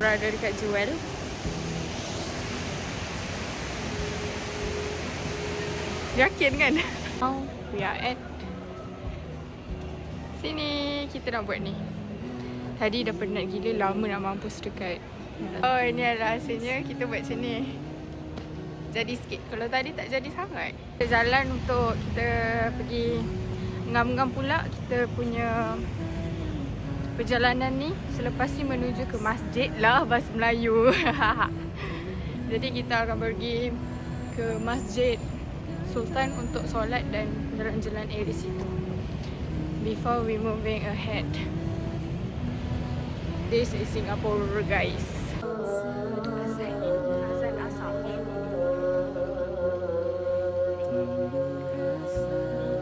berada dekat Jewel. Yakin kan? Now we are at sini. Kita nak buat ni. Tadi dah penat gila, lama nak mampus dekat. Oh, ini adalah hasilnya. Kita buat macam ni. Jadi sikit. Kalau tadi tak jadi sangat. Kita jalan untuk kita pergi ngam-ngam pula kita punya perjalanan ni. Selepas ni menuju ke masjid lah, bahasa Melayu. Jadi kita akan pergi ke Masjid Sultan untuk solat dan jalan-jalan area situ. Before we moving ahead. This is Singapore, guys. Azan asar.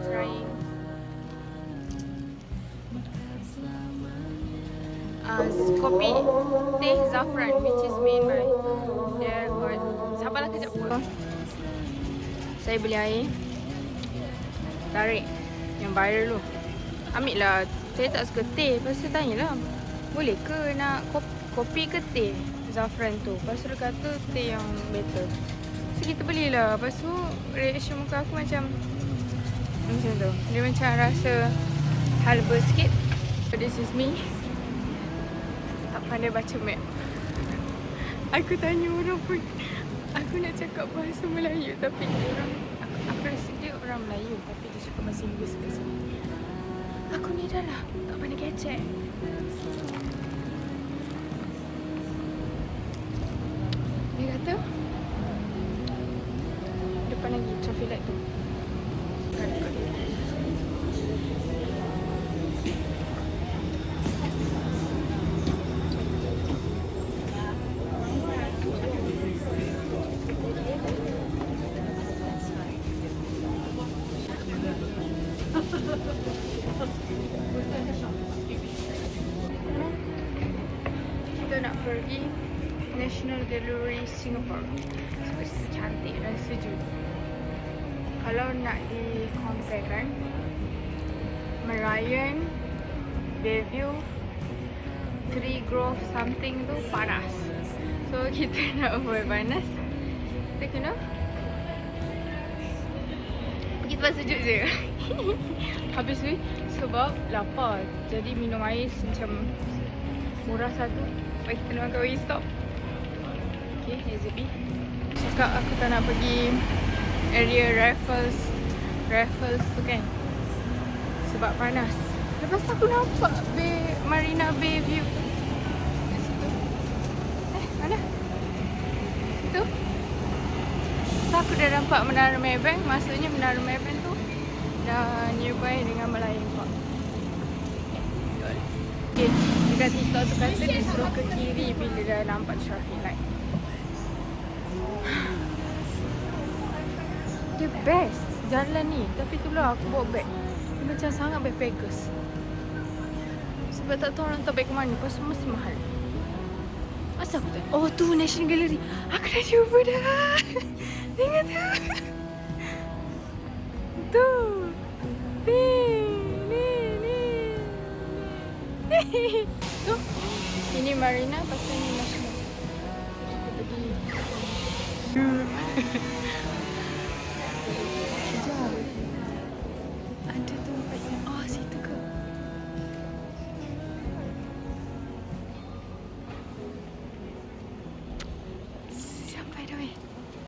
Trying. Kopi teh Zafran, which is made by dia got. Sabarlah kejap pun. Saya beli air. Tarik yang viral tu. Ambil lah. Saya tak suka teh. Lepas tu tanyalah, boleh ke nak kopi ke teh Zafran tu? Lepas tu dia kata teh yang better. So kita belilah. Lepas tu reaction muka aku macam tu. Dia macam rasa halba sikit. So this is me. Tak pandai baca map. Aku tanya orang pun, aku nak cakap bahasa Melayu tapi orang, aku rasa dia orang Melayu tapi dia cakap bahasa Inggeris kat sini. Aku ni dah lah tak pandai kecek. Dia kata depan lagi traffic light tu. Kita nak pergi National Gallery Singapore. Sebab situ cantik dan sejuk. Kalau nak di-compare kan, Merayan, Bayview, Tree Grove something tu panas. So kita nak avoid panas, kita kena pergi tempat sejuk je. Habis tu sebab lapar, jadi minum air macam murah satu. Baik, kita nak makan Wingstop. Okay, AZB. Cakap aku tak nak pergi area Raffles tu kan, sebab panas. Lepas tu aku nampak Marina Bay View kat situ. Mana? Itu. So aku dah nampak Menara Maybank. Maksudnya Menara Maybank tu dah nearby dengan Merlion Park. Okay, dekat TikTok tu kata dia suruh ke kiri bila dah nampak traffic light. The best jalan ni. Tapi tu lah aku bawa beg. Dia macam sangat backpackers. Sebab tak tahu orang letak beg ke mana. Lepas tu mesti mahal. Asal aku tak? Oh tu National Gallery. Aku dah jumpa dah. Tengok tu. Tu. Ni. Tu. Ini Marina, pasal ni National